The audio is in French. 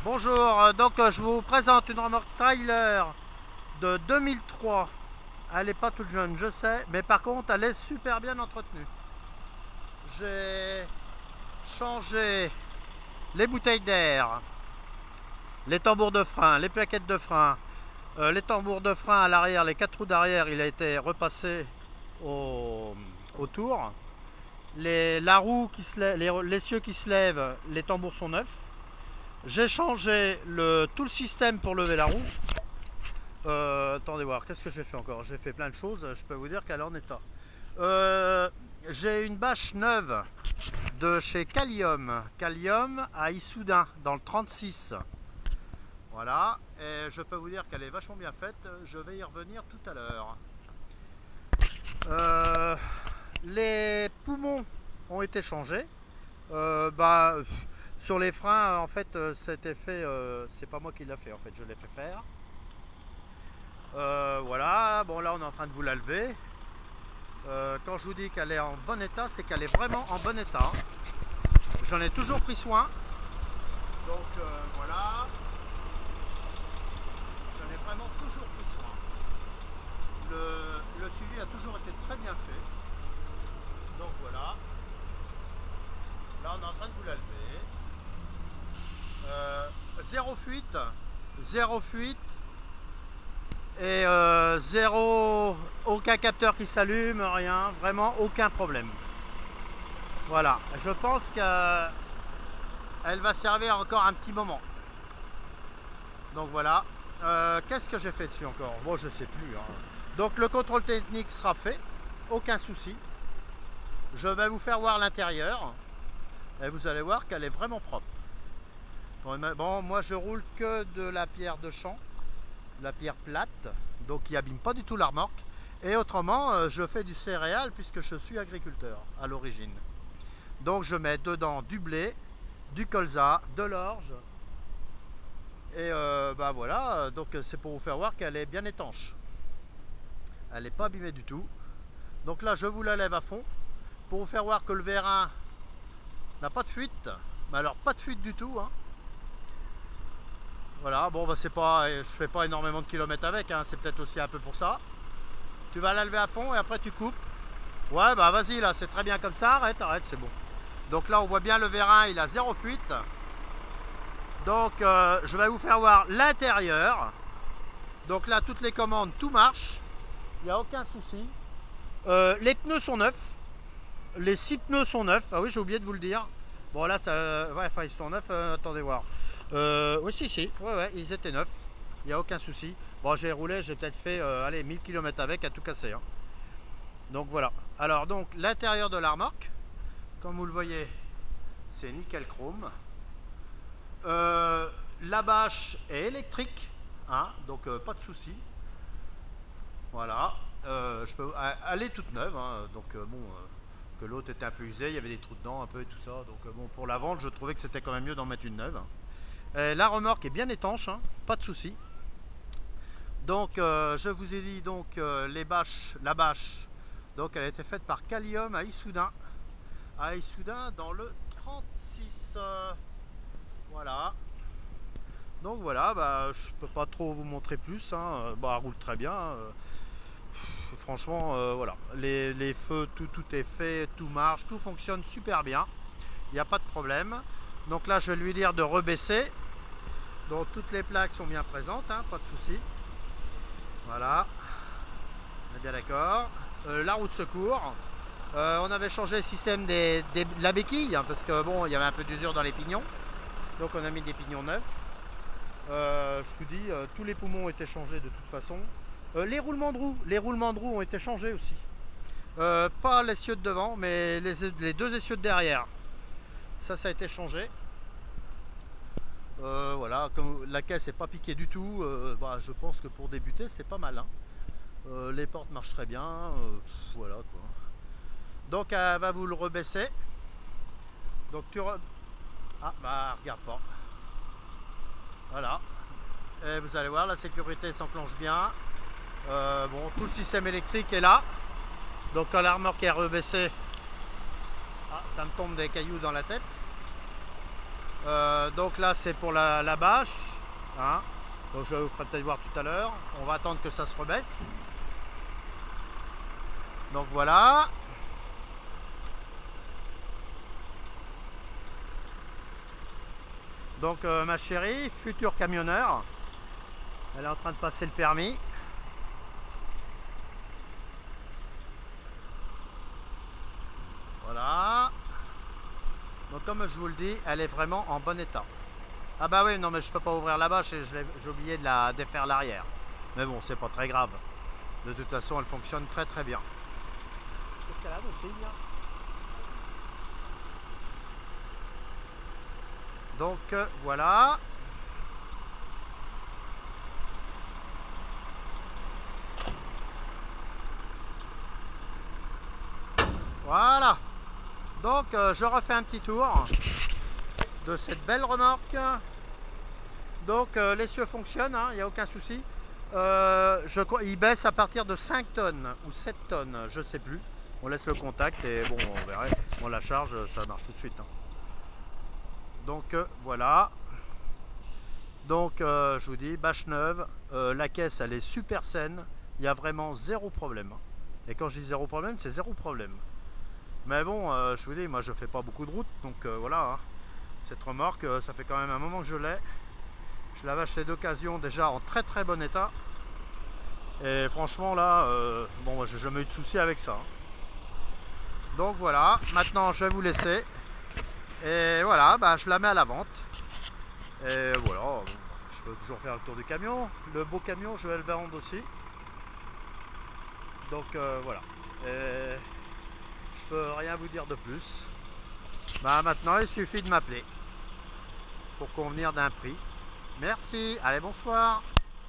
Bonjour, je vous présente une remorque trailer de 2003. Elle n'est pas toute jeune, je sais, mais par contre elle est super bien entretenue. J'ai changé les bouteilles d'air, les tambours de frein, les plaquettes de frein, les tambours de frein à l'arrière, les 4 roues d'arrière, il a été repassé autour. La roue qui se lève, l'essieu qui se lève, les tambours sont neufs. J'ai changé tout le système pour lever la roue. Attendez voir, qu'est-ce que j'ai fait encore? J'ai fait plein de choses, je peux vous dire qu'elle est en état. J'ai une bâche neuve de chez Calium à Issoudun dans le 36. Voilà, et je peux vous dire qu'elle est vachement bien faite, je vais y revenir tout à l'heure. Les poumons ont été changés. Sur les freins, en fait, cet effet, c'est pas moi qui l'a fait, en fait, je l'ai fait faire. Voilà, bon là on est en train de vous la lever. Quand je vous dis qu'elle est en bon état, c'est qu'elle est vraiment en bon état. J'en ai toujours pris soin. Donc voilà. J'en ai vraiment toujours pris soin. Le suivi a toujours été très bien fait. Donc voilà. Là on est en train de vous la lever. Zéro fuite et aucun capteur qui s'allume, rien, vraiment aucun problème. Voilà, je pense qu'elle va servir encore un petit moment. Donc voilà, qu'est-ce que j'ai fait dessus encore? Bon, je sais plus, hein. Donc le contrôle technique sera fait, aucun souci. Je vais vous faire voir l'intérieur et vous allez voir qu'elle est vraiment propre. Bon, moi je roule que de la pierre de champ, de la pierre plate, donc qui abîme pas du tout la remorque. Et autrement, je fais du céréal puisque je suis agriculteur à l'origine. Donc je mets dedans du blé, du colza, de l'orge. Et voilà, donc c'est pour vous faire voir qu'elle est bien étanche. Elle n'est pas abîmée du tout. Donc là, je vous la lève à fond pour vous faire voir que le vérin n'a pas de fuite. Mais alors pas de fuite du tout, hein. Voilà, bon c'est pas, je fais pas énormément de kilomètres avec, hein, c'est peut-être aussi un peu pour ça. Tu vas la lever à fond et après tu coupes. Ouais, bah vas-y là, c'est très bien comme ça, arrête, c'est bon. Donc là on voit bien le vérin, il a zéro fuite. Donc je vais vous faire voir l'intérieur. Donc là toutes les commandes, tout marche, il n'y a aucun souci. Les pneus sont neufs, les 6 pneus sont neufs, ah oui j'ai oublié de vous le dire. Bon là, ça, ouais, enfin ils sont neufs, attendez voir. Oui, si, ouais, ils étaient neufs, il n'y a aucun souci. Bon, j'ai roulé, j'ai peut-être fait allez, 1000 km avec à tout casser, hein. Donc voilà. Alors, donc, l'intérieur de la remorque, comme vous le voyez, c'est nickel chrome. La bâche est électrique, hein, donc pas de souci. Voilà. Elle est toute neuve, hein, donc bon, que l'autre était un peu usé, il y avait des trous dedans un peu et tout ça. Donc bon, pour la vente, je trouvais que c'était quand même mieux d'en mettre une neuve. La remorque est bien étanche, hein, pas de souci. Donc je vous ai dit donc la bâche, donc elle a été faite par Calium à Issoudun dans le 36. Voilà. Donc voilà, je peux pas trop vous montrer plus, hein. Elle roule très bien. Franchement, voilà, les feux, tout est fait, tout marche, tout fonctionne super bien. Il n'y a pas de problème. Donc là, je vais lui dire de rebaisser. Donc toutes les plaques sont bien présentes, hein, pas de souci. Voilà, on est bien d'accord. La roue de secours. On avait changé le système de la béquille, hein, parce que bon, il y avait un peu d'usure dans les pignons. Donc on a mis des pignons neufs. Je vous dis, tous les poumons ont été changés de toute façon. Les roulements de roues ont été changés aussi. Pas l'essieu de devant, mais les deux essieux de derrière. Ça a été changé. Voilà, comme la caisse n'est pas piquée du tout, je pense que pour débuter c'est pas mal, hein. Les portes marchent très bien, voilà quoi. Donc elle va vous le rebaisser. Donc regarde pas. Voilà. Et vous allez voir, la sécurité s'enclenche bien. Bon, tout le système électrique est là. Donc quand la remorque est rebaissée, ça me tombe des cailloux dans la tête. Donc là c'est pour la bâche, hein. Donc je vous ferai peut-être voir tout à l'heure. On va attendre que ça se rebaisse. Donc voilà. Donc ma chérie, futur camionneur, elle est en train de passer le permis. Voilà. Donc comme je vous le dis, elle est vraiment en bon état. Ah bah oui, non mais je peux pas ouvrir la bâche et j'ai oublié de la défaire l'arrière. Mais bon, c'est pas très grave. De toute façon, elle fonctionne très très bien. Qu'est-ce qu'elle a, votre fille là ? Donc voilà. Voilà. Donc je refais un petit tour de cette belle remorque. Donc l'essieu fonctionne, il n'y a aucun souci. Il baisse à partir de 5 tonnes ou 7 tonnes, je sais plus. On laisse le contact et bon, on verra. Bon, la charge, ça marche tout de suite. Donc voilà. Donc je vous dis, bâche neuve, la caisse elle est super saine, il y a vraiment zéro problème. Et quand je dis zéro problème, c'est zéro problème. Mais bon, je vous dis, moi je fais pas beaucoup de route, donc voilà. Hein. Cette remorque, ça fait quand même un moment que je l'ai. Je l'avais acheté d'occasion déjà en très très bon état. Et franchement là, bon, moi j'ai jamais eu de soucis avec ça. Hein. Donc voilà, maintenant je vais vous laisser. Et voilà, bah, je la mets à la vente. Et voilà, je peux toujours faire le tour du camion. Le beau camion, je vais le vendre aussi. Donc voilà. Et je peux rien vous dire de plus. Bah, maintenant, il suffit de m'appeler pour convenir d'un prix. Merci, allez, bonsoir.